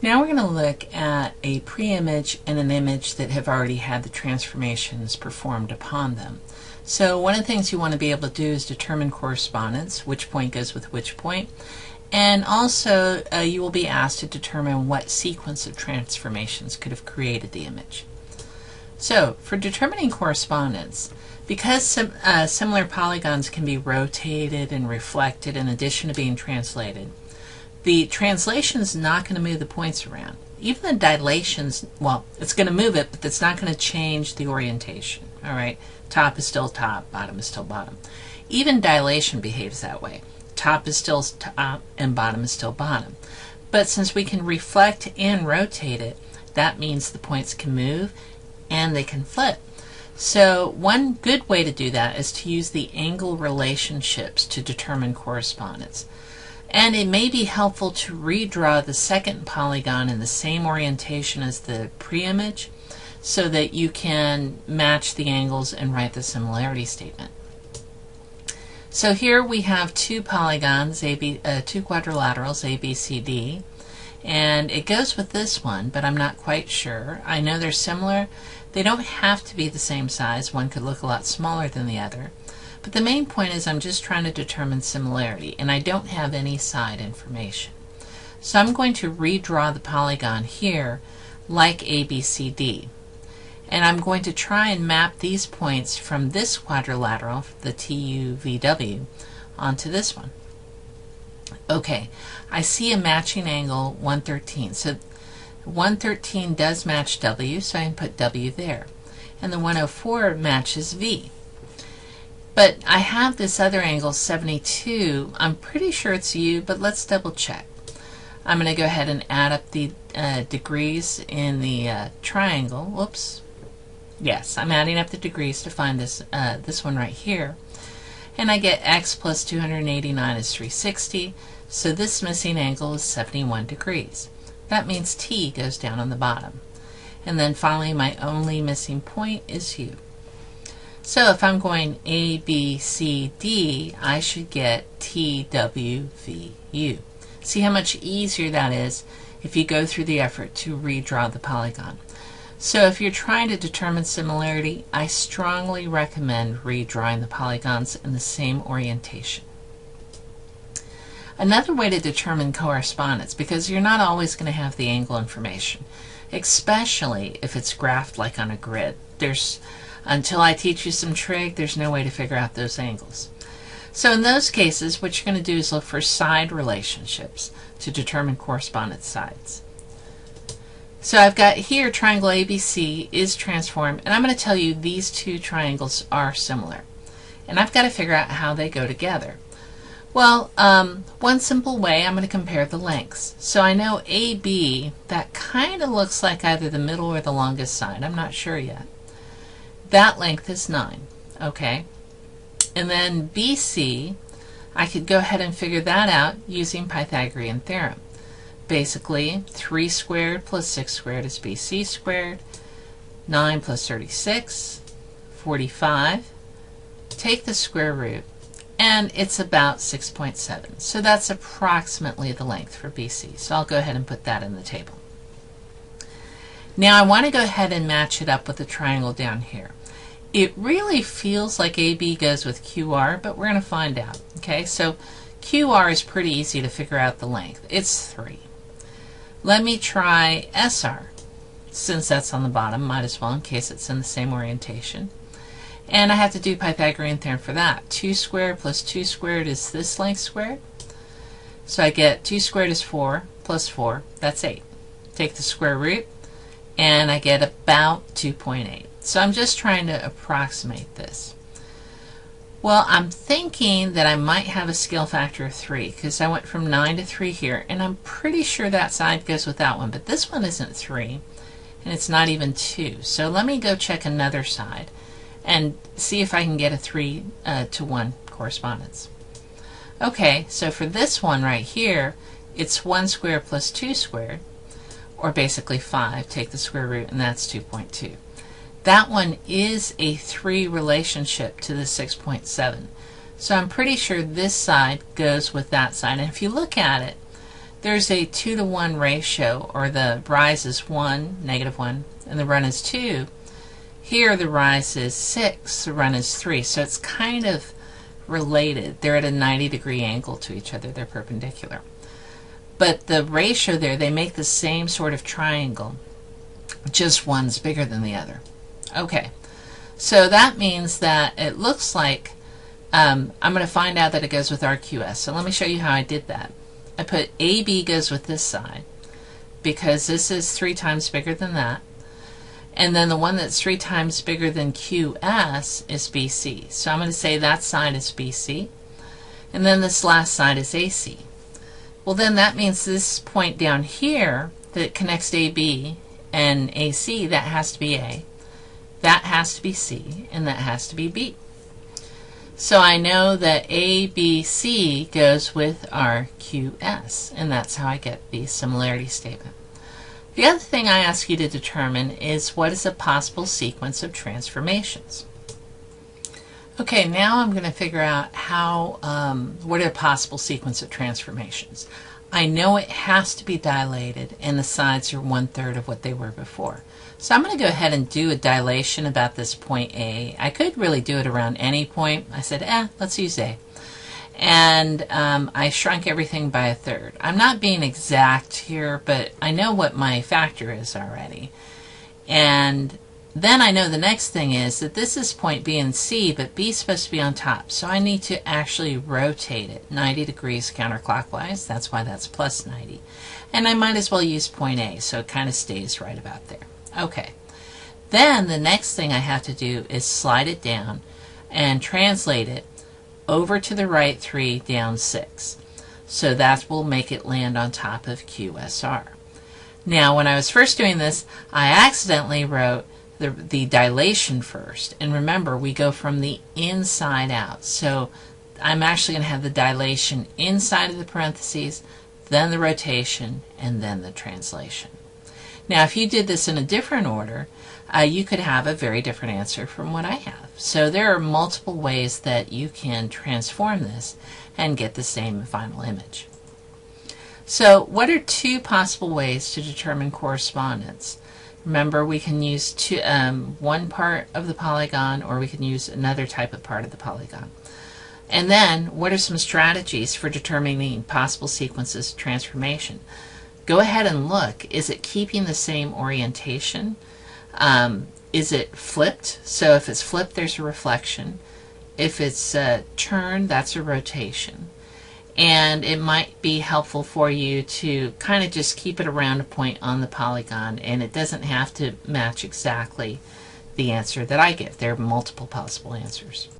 Now we're going to look at a pre-image and an image that have already had the transformations performed upon them. So one of the things you want to be able to do is determine correspondence, which point goes with which point, and also you will be asked to determine what sequence of transformations could have created the image. So for determining correspondence, because similar polygons can be rotated and reflected in addition to being translated, the translation is not going to move the points around. Even the dilations, well, it's going to move it, but it's not going to change the orientation. All right, top is still top, bottom is still bottom. Even dilation behaves that way. Top is still top and bottom is still bottom. But since we can reflect and rotate it, that means the points can move and they can flip. So one good way to do that is to use the angle relationships to determine correspondence. And it may be helpful to redraw the second polygon in the same orientation as the pre-image so that you can match the angles and write the similarity statement. So here we have two polygons, two quadrilaterals, ABCD, and it goes with this one, but I'm not quite sure. I know they're similar. They don't have to be the same size. One could look a lot smaller than the other. But the main point is I'm just trying to determine similarity, and I don't have any side information. So I'm going to redraw the polygon here like ABCD. And I'm going to try and map these points from this quadrilateral, the TUVW, onto this one. Okay, I see a matching angle 113. So 113 does match W, so I can put W there. And the 104 matches V. But I have this other angle, 72. I'm pretty sure it's U, but let's double check. I'm going to go ahead and add up the degrees in the triangle. Whoops. Yes, I'm adding up the degrees to find this, this one right here. And I get x plus 289 is 360. So this missing angle is 71 degrees. That means T goes down on the bottom. And then finally, my only missing point is U. So if I'm going A, B, C, D, I should get T, W, V, U. See how much easier that is if you go through the effort to redraw the polygon. So if you're trying to determine similarity, I strongly recommend redrawing the polygons in the same orientation. Another way to determine correspondence, because you're not always going to have the angle information, especially if it's graphed like on a grid. Until I teach you some trig, there's no way to figure out those angles. So in those cases, what you're going to do is look for side relationships to determine correspondence sides. So I've got here triangle ABC is transformed, and I'm going to tell you these two triangles are similar. And I've got to figure out how they go together. Well, one simple way, I'm going to compare the lengths. So I know AB, that kind of looks like either the middle or the longest side. I'm not sure yet. That length is 9, okay? And then BC, I could go ahead and figure that out using Pythagorean theorem. Basically, 3 squared plus 6 squared is BC squared, 9 plus 36, 45. Take the square root, and it's about 6.7. So that's approximately the length for BC. So I'll go ahead and put that in the table. Now I want to go ahead and match it up with the triangle down here. It really feels like AB goes with QR, but we're going to find out. Okay, so QR is pretty easy to figure out the length. It's 3. Let me try SR. Since that's on the bottom, might as well in case it's in the same orientation. And I have to do Pythagorean theorem for that. 2 squared plus 2 squared is this length squared. So I get 2 squared is 4 plus 4, that's 8. Take the square root, and I get about 2.8. So I'm just trying to approximate this. Well, I'm thinking that I might have a scale factor of 3 because I went from 9 to 3 here, and I'm pretty sure that side goes with that one, but this one isn't 3, and it's not even 2. So let me go check another side and see if I can get a 3 to 1 correspondence. Okay, so for this one right here, it's 1 squared plus 2 squared, or basically 5. Take the square root, and that's 2.2. That one is a 3 relationship to the 6.7. So I'm pretty sure this side goes with that side. And if you look at it, there's a 2-to-1 ratio, or the rise is 1, -1, and the run is 2. Here the rise is 6, the run is 3. So it's kind of related. They're at a 90-degree angle to each other. They're perpendicular. But the ratio there, they make the same sort of triangle, just one's bigger than the other. Okay, so that means that it looks like I'm going to find out that it goes with RQS. So let me show you how I did that. I put AB goes with this side because this is 3 times bigger than that. And then the one that's 3 times bigger than QS is BC. So I'm going to say that side is BC. And then this last side is AC. Well, then that means this point down here that connects AB and AC, that has to be A. That has to be C. And that has to be B. So I know that ABC goes with RQS. And that's how I get the similarity statement. The other thing I ask you to determine is what is a possible sequence of transformations. Okay, now I'm going to figure out what are a possible sequence of transformations. I know it has to be dilated and the sides are 1/3 of what they were before. So I'm going to go ahead and do a dilation about this point A. I could really do it around any point. I said, let's use A. And I shrunk everything by 1/3. I'm not being exact here, but I know what my factor is already. And then I know the next thing is that this is point B and C, but B is supposed to be on top. So I need to actually rotate it 90 degrees counterclockwise. That's why that's plus 90. And I might as well use point A, so it kind of stays right about there. Okay. Then the next thing I have to do is slide it down and translate it over to the right 3, down 6. So that will make it land on top of QSR. Now, when I was first doing this, I accidentally wrote the dilation first. And remember, we go from the inside out. So I'm actually going to have the dilation inside of the parentheses, then the rotation, and then the translation. Now, if you did this in a different order, you could have a very different answer from what I have. So there are multiple ways that you can transform this and get the same final image. So what are 2 possible ways to determine correspondence? Remember, we can use one part of the polygon, or we can use another type of part of the polygon. And then, what are some strategies for determining possible sequences of transformation? Go ahead and look. Is it keeping the same orientation? Is it flipped? So if it's flipped, there's a reflection. If it's turned, that's a rotation. And it might be helpful for you to kind of just keep it around a point on the polygon, and it doesn't have to match exactly the answer that I give. There are multiple possible answers.